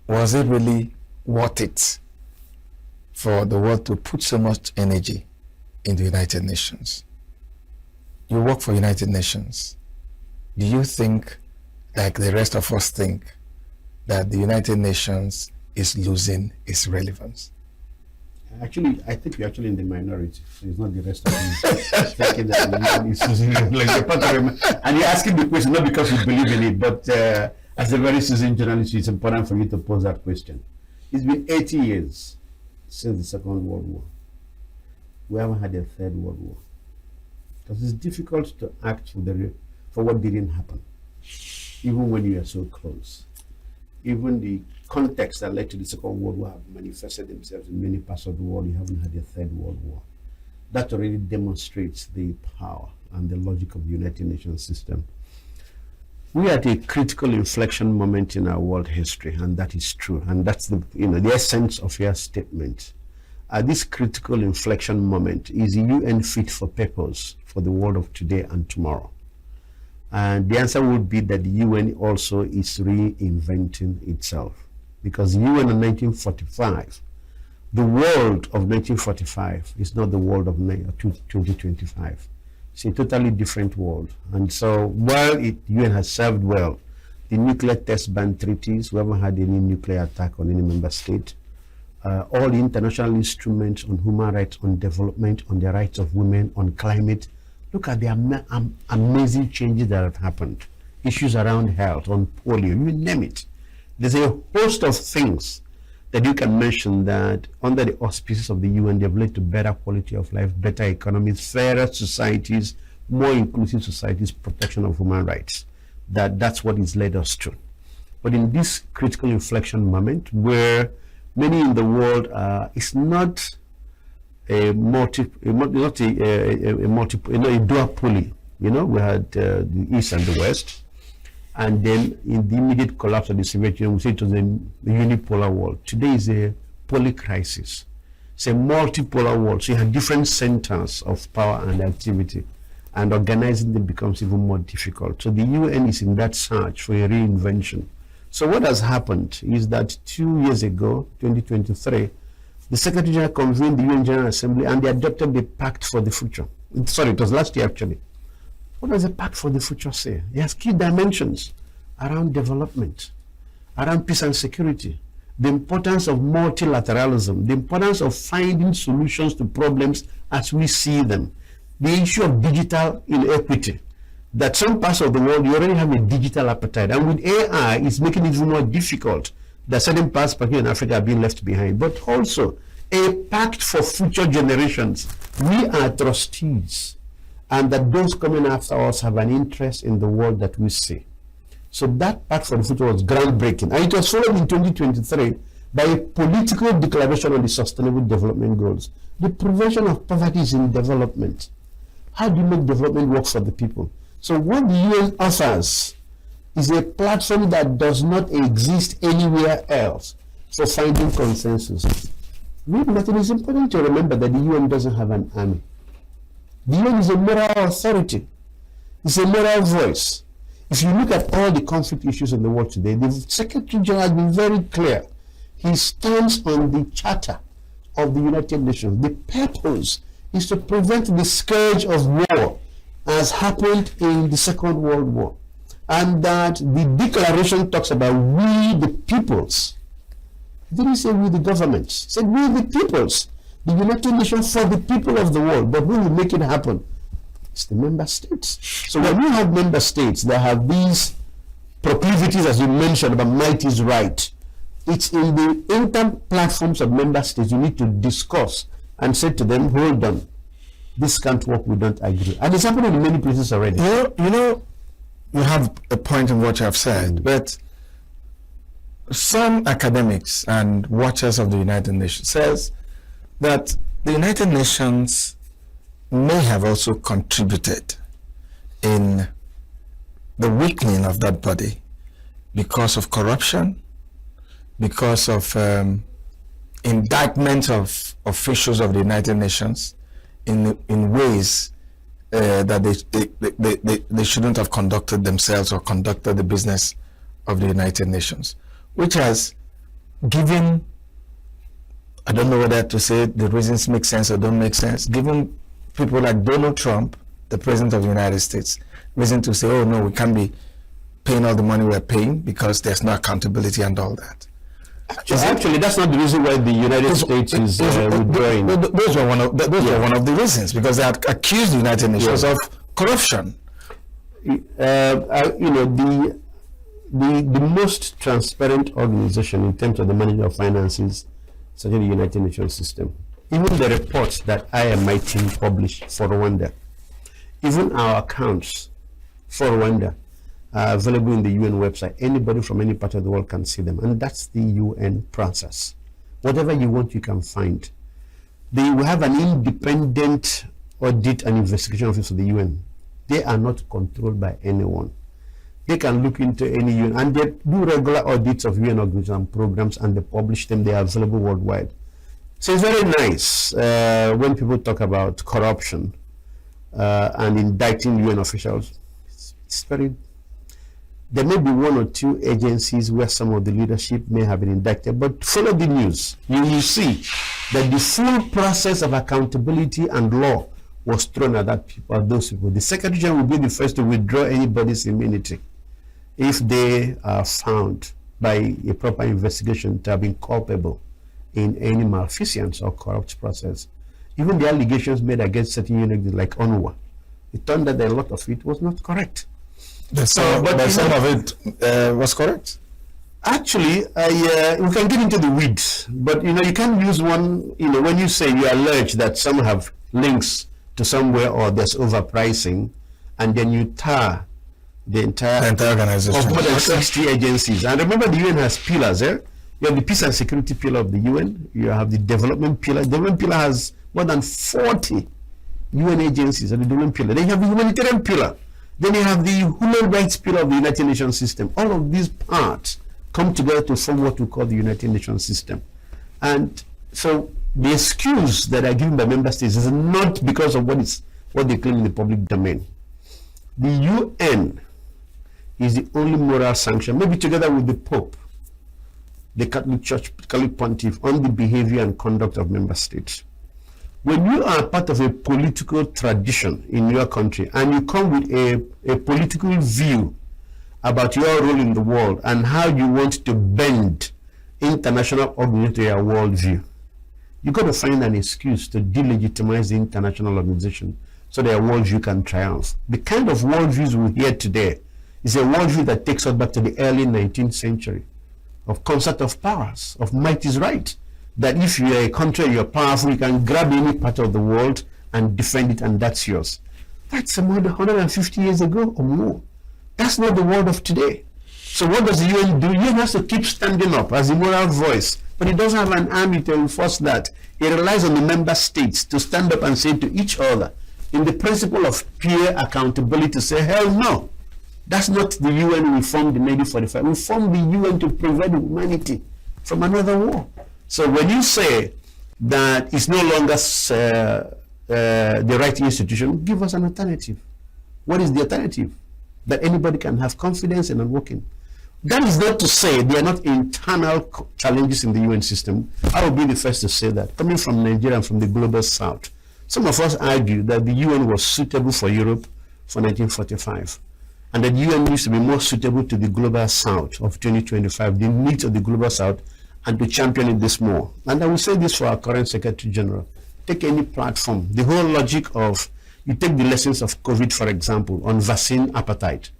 was it really worth it for the world to put so much energy in the United Nations? You work for United Nations. Do you think, like the rest of us think, that the United Nations is losing its relevance? Actually, I think you're actually in the minority. So it's not the rest of you thinking that it's like you're part of and you're asking the question not because you believe in it, but as a very seasoned journalist, it's important for you to pose that question. It's been 80 years since the Second World War. We haven't had a Third World War. Because it's difficult to act for what didn't happen, even when you are so close. Even the context that led to the Second World War have manifested themselves in many parts of the world. You haven't had a Third World War. That already demonstrates the power and the logic of the United Nations system. We are at a critical inflection moment in our world history, and that is true. And that's the essence of your statement. At this critical inflection moment, is the UN fit for purpose for the world of today and tomorrow? And the answer would be that the UN also is reinventing itself. Because the UN in 1945, the world of 1945 is not the world of 2025. It's a totally different world. And so while the UN has served well, the nuclear test ban treaties, we haven't had any nuclear attack on any member state. All the international instruments on human rights, on development, on the rights of women, on climate. Look at the amazing changes that have happened. Issues around health, on polio, you name it. There's a host of things that you can mention that under the auspices of the UN, they've led to better quality of life, better economies, fairer societies, more inclusive societies, protection of human rights. That's what it's led us to. But in this critical inflection moment where many in the world, it's not a duopoly. We had the East and the West. And then in the immediate collapse of the Soviet Union, we say it was a unipolar world. Today is a polycrisis. It's a multipolar world. So you have different centers of power and activity, and organizing them becomes even more difficult. So the UN is in that search for a reinvention. So what has happened is that 2 years ago, 2023, the Secretary General convened the UN General Assembly and they adopted the Pact for the Future. Sorry, it was last year actually. What does the Pact for the Future say? It has key dimensions around development, around peace and security, the importance of multilateralism, the importance of finding solutions to problems as we see them, the issue of digital inequity, that some parts of the world you already have a digital appetite, and with AI it's making it even more difficult that certain parts, particularly in Africa, are being left behind. But also a pact for future generations. We are trustees, and that those coming after us have an interest in the world that we see. So that pact for the future was groundbreaking, and it was followed in 2023 by a political declaration on the Sustainable Development Goals. The prevention of poverty is in development. How do you make development work for the people? So what the UN offers is a platform that does not exist anywhere else for finding consensus. But it is important to remember that the UN doesn't have an army. The UN is a moral authority. It's a moral voice. If you look at all the conflict issues in the world today, the Secretary General has been very clear. He stands on the Charter of the United Nations. The purpose is to prevent the scourge of war as happened in the Second World War. And that the declaration talks about we the peoples. It didn't say we the governments. It said we the peoples. The United Nations for the people of the world. But who will make it happen? It's the member states. So when you have member states that have these proclivities, as you mentioned, about might is right, it's in the inter-platforms of member states you need to discuss and say to them, hold on, this can't work, we don't agree. And it's happening in many places already. You have a point in what you have said, but some academics and watchers of the United Nations says that the United Nations may have also contributed in the weakening of that body because of corruption, because of indictment of officials of the United Nations in ways that they shouldn't have conducted themselves or conducted the business of the United Nations, which has given, I don't know whether to say the reasons make sense or don't make sense, given people like Donald Trump, the President of the United States, reason to say, oh no, we can't be paying all the money we're paying because there's no accountability and all that. Actually, that's not the reason why the United States is withdrawing. Those were one of the reasons, because they had accused the United Nations of corruption. The most transparent organization in terms of the management of finances is the United Nations system. Even the reports that I and my team published for Rwanda, even our accounts for Rwanda are available in the UN website. Anybody from any part of the world can see them, and that's the UN process. Whatever you want, you can find. They will have an independent audit and investigation office of the UN. They are not controlled by anyone. They can look into any UN, and they do regular audits of UN organizations and programs, and they publish them. They are available worldwide. So it's very nice when people talk about corruption and indicting UN officials. It's very. There may be one or two agencies where some of the leadership may have been indicted, but follow the news. You will see that the full process of accountability and law was thrown at those people. The Secretary General will be the first to withdraw anybody's immunity if they are found by a proper investigation to have been culpable in any malfeasance or corrupt process. Even the allegations made against certain units like UNWA, it turned out that a lot of it was not correct. But some of it was correct. Actually, we can get into the weeds, but you can't use one. When you say you allege that some have links to somewhere or there's overpricing, and then you tar the entire organization of more than 60 agencies. And remember, the UN has pillars. You have the peace and security pillar of the UN. You have the development pillar. The development pillar has more than 40 UN agencies at the development pillar. Then you have the humanitarian pillar. Then you have the human rights pillar of the United Nations system. All of these parts come together to form what we call the United Nations system. And so the excuse that are given by member states is not because of what they claim in the public domain. The UN is the only moral sanction, maybe together with the Pope, the Catholic Church, Catholic Pontiff, on the behavior and conduct of member states. When you are part of a political tradition in your country and you come with a political view about your role in the world and how you want to bend international organization to your worldview, you've got to find an excuse to delegitimize the international organization so that your worldview can triumph. The kind of worldviews we hear today is a worldview that takes us back to the early 19th century of concert of powers, of might is right. That if you're a country, you're powerful, you can grab any part of the world and defend it, and that's yours. That's more than 150 years ago or more. That's not the world of today. So what does the UN do? The UN has to keep standing up as a moral voice, but it doesn't have an army to enforce that. It relies on the member states to stand up and say to each other, in the principle of peer accountability, to say, hell no. That's not the UN we formed in 1945. We formed the UN to prevent humanity from another war. So when you say that it's no longer the right institution, give us an alternative. What is the alternative? That anybody can have confidence in and work in. That is not to say there are not internal challenges in the UN system. I will be the first to say that. Coming from Nigeria and from the global south, some of us argue that the UN was suitable for Europe for 1945. And that the UN needs to be more suitable to the global south of 2025, the needs of the global south, and to champion it this more. And I will say this for our current Secretary General. Take any platform. The whole logic of, you take the lessons of COVID, for example, on vaccine appetite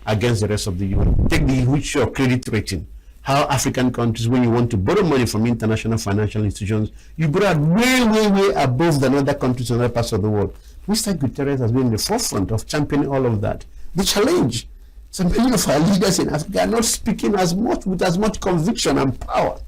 against the rest of the UN. Take the issue of credit rating. How African countries, when you want to borrow money from international financial institutions, you borrow way, way, way above than other countries in other parts of the world. Mr. Guterres has been in the forefront of championing all of that. The challenge So many of our leaders in Africa are not speaking as much with as much conviction and power.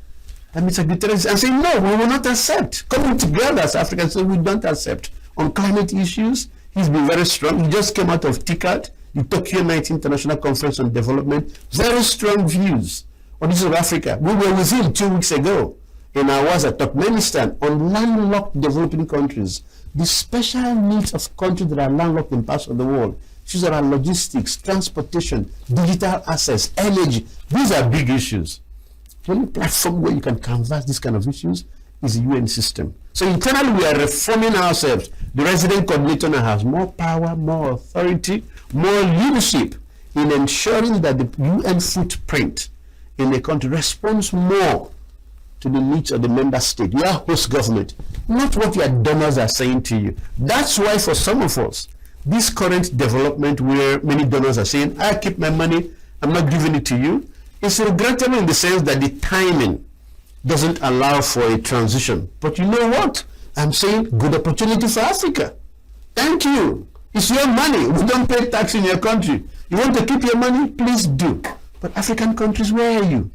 And Mr. Guterres and saying, no, we will not accept. Coming together as Africans, so we don't accept. On climate issues, he's been very strong. He just came out of TICAD, the Tokyo 19 International Conference on Development. Very strong views on issues of Africa. We were with him 2 weeks ago in Awaza, Turkmenistan, on landlocked developing countries. The special needs of countries that are landlocked in parts of the world. Issues around logistics, transportation, digital access, energy. These are big issues. The only platform where you can canvass these kind of issues is the UN system. So internally we are reforming ourselves. The resident coordinator now has more power, more authority, more leadership in ensuring that the UN footprint in the country responds more to the needs of the member state, your host government, not what your donors are saying to you. That's why for some of us, this current development where many donors are saying, I keep my money, I'm not giving it to you, it's regrettable in the sense that the timing doesn't allow for a transition. But you know what? I'm saying good opportunity for Africa. Thank you. It's your money. We don't pay tax in your country. You want to keep your money? Please do. But African countries, where are you?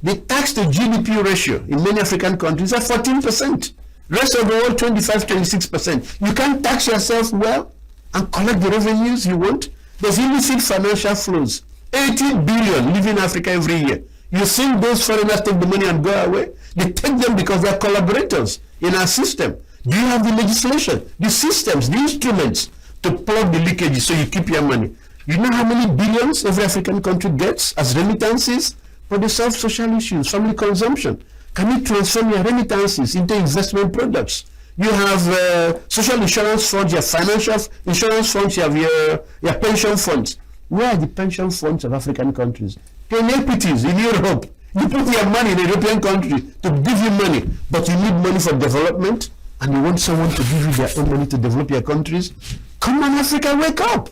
The tax to GDP ratio in many African countries are 14%. Rest of the world, 25, 26%. You can't tax yourself well and collect the revenues you want. There's illicit financial flows. 80 billion leaving Africa every year. You think those foreigners take the money and go away? They take them because they're collaborators in our system. Do you have the legislation, the systems, the instruments to plug the leakages so you keep your money? You know how many billions every African country gets as remittances? But they solve social issues, family consumption. Can you transform your remittances into investment products? You have social insurance funds, you have financial insurance funds, you have your pension funds. Where are the pension funds of African countries? Paying equities in Europe. You put your money in a European country to give you money, but you need money for development, and you want someone to give you their own money to develop your countries. Come on, Africa, wake up.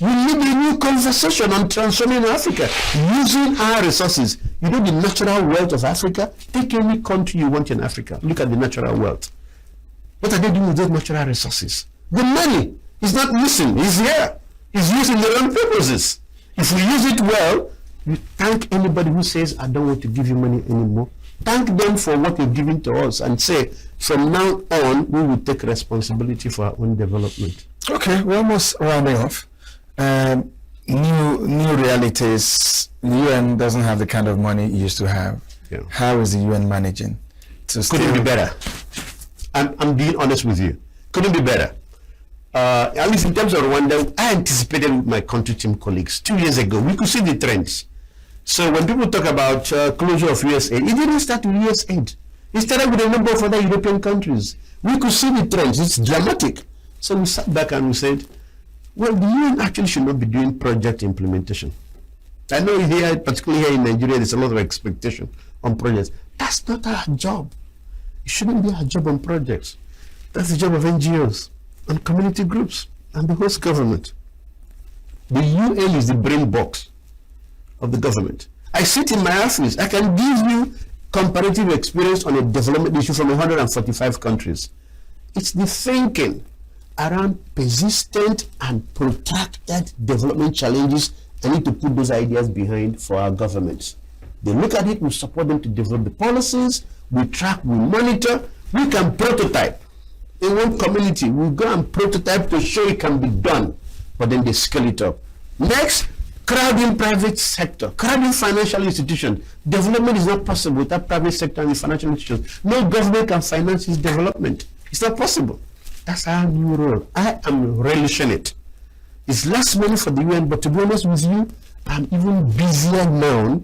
We need a new conversation on transforming Africa, using our resources. You know the natural wealth of Africa? Take any country you want in Africa. Look at the natural wealth. What are they doing with those natural resources? The money is not missing. It's here. It's used in their own purposes. If we use it well, you thank anybody who says, I don't want to give you money anymore. Thank them for what they've given to us and say, from now on, we will take responsibility for our own development. Okay, we're almost rounding off. New realities. The UN doesn't have the kind of money it used to have. Yeah. How is the UN managing to Couldn't be better. I'm being honest with you. Couldn't be better. At least in terms of Rwanda, I anticipated with my country team colleagues 2 years ago. We could see the trends. So when people talk about closure of US aid, it didn't start with US aid. It started with a number of other European countries. We could see the trends. It's dramatic. So we sat back and we said, well, the UN actually should not be doing project implementation. I know here, particularly here in Nigeria, there's a lot of expectation on projects. That's not our job. It shouldn't be our job on projects. That's the job of NGOs and community groups and the host government. The UN is the brain box of the government. I sit in my office. I can give you comparative experience on a development issue from 145 countries. It's the thinking around persistent and protracted development challenges. I need to put those ideas behind for our governments. They look at it, we support them to develop the policies, we track, we monitor, we can prototype. In one community, we go and prototype to show it can be done, but then they scale it up. Next, crowding private sector, crowding financial institutions. Development is not possible without private sector and the financial institutions. No government can finance its development. It's not possible. That's our new role. I am relishing it. It's less money for the UN, but to be honest with you, I'm even busier now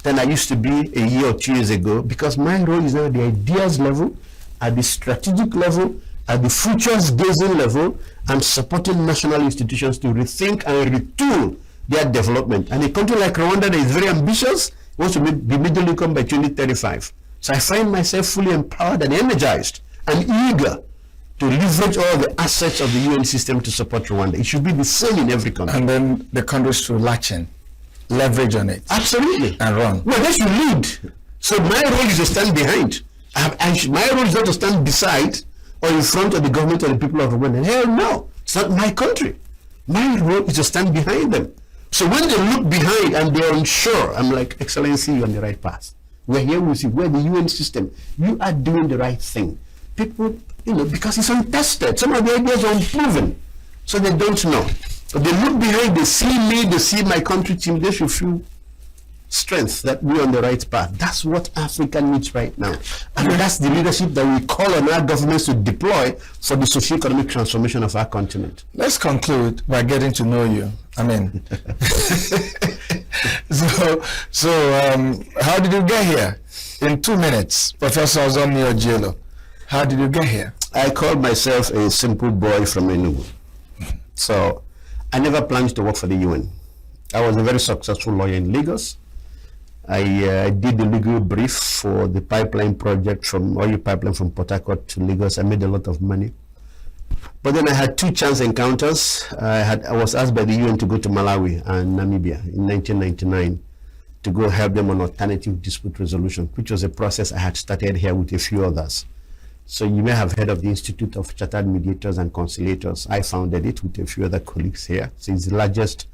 than I used to be a year or 2 years ago, because my role is now at the ideas level, at the strategic level, at the futures gazing level. I'm supporting national institutions to rethink and retool their development. And a country like Rwanda that is very ambitious wants to be middle income by 2035. So I find myself fully empowered and energized and eager to leverage all the assets of the UN system to support Rwanda. It should be the same in every country. And then the countries should latch in, leverage on it. Absolutely. And run. Well, they should lead. So my role is to stand behind. My role is not to stand beside or in front of the government or the people of Rwanda. Hell no. It's not my country. My role is to stand behind them. So when they look behind and they're unsure, I'm like, Excellency, you're on the right path. We're here with you. We're the UN system. You are doing the right thing. People, because it's untested. Some of the ideas are unproven. So they don't know. But they look behind, they see me, they see my country team, they should feel strength that we're on the right path. That's what Africa needs right now. And that's the leadership that we call on our governments to deploy for the socio-economic transformation of our continent. Let's conclude by getting to know you. I mean, so how did you get here? In 2 minutes, Professor Ozonnia Ojielo, how did you get here? I called myself a simple boy from Enugu. So I never planned to work for the UN. I was a very successful lawyer in Lagos. I did the legal brief for the pipeline project from oil pipeline from Port Harcourt to Lagos. I made a lot of money. But then I had 2 chance encounters. I was asked by the UN to go to Malawi and Namibia in 1999 to go help them on alternative dispute resolution, which was a process I had started here with a few others. So you may have heard of the Institute of Chartered Mediators and Conciliators. I founded it with a few other colleagues here. So it's the largest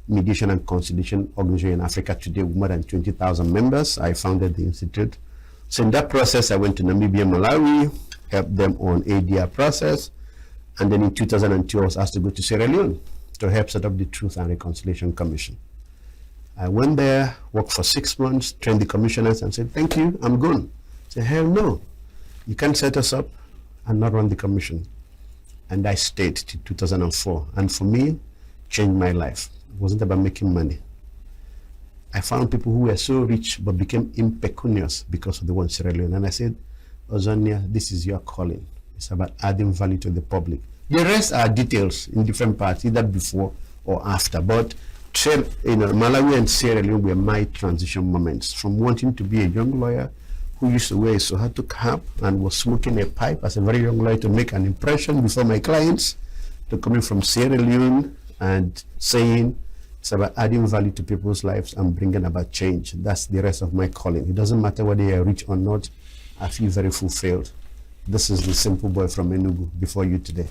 mediation and conciliation organization in Africa today with more than 20,000 members. I founded the institute. So in that process, I went to Namibia, Malawi, helped them on ADR process. And then in 2002, I was asked to go to Sierra Leone to help set up the Truth and Reconciliation Commission. I went there, worked for 6 months, trained the commissioners and said, thank you, I'm gone. I said, hell no, you can't set us up and not run the commission. And I stayed till 2004. And for me, changed my life. It wasn't about making money. I found people who were so rich but became impecunious because of the one Sierra Leone. And I said, Ozonnia, this is your calling. It's about adding value to the public. The rest are details in different parts, either before or after. But Malawi and Sierra Leone were my transition moments from wanting to be a young lawyer who used to wear a Sohato cap and was smoking a pipe as a very young lawyer to make an impression before my clients, to coming from Sierra Leone and saying it's about adding value to people's lives and bringing about change. That's the rest of my calling. It doesn't matter whether you're rich or not. I feel very fulfilled. This is the simple boy from Enugu before you today.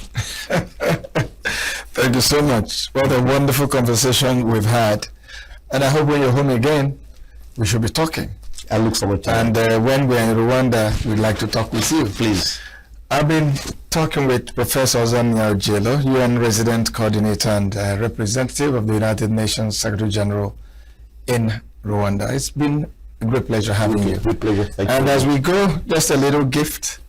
Thank you so much. What a wonderful conversation we've had. And I hope when you're home again, we should be talking. I look forward to it. And when we're in Rwanda, we'd like to talk with you. Please. I've been talking with Professor Ozonnia Ojielo, UN Resident Coordinator and Representative of the United Nations Secretary General in Rwanda. It's been a great pleasure having you. Great pleasure. Thank you. And as we go, just a little gift.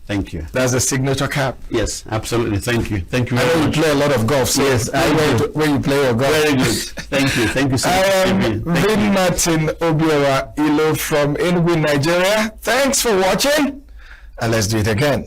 Thank you. That's the signature cap. Yes, absolutely. Thank you. Thank you very much. I know you play a lot of golf. So yes, where you play your golf. Very good. Thank you. Thank you so much. I am Vin Ojielo from Enugu, Nigeria. Thanks for watching, and let's do it again.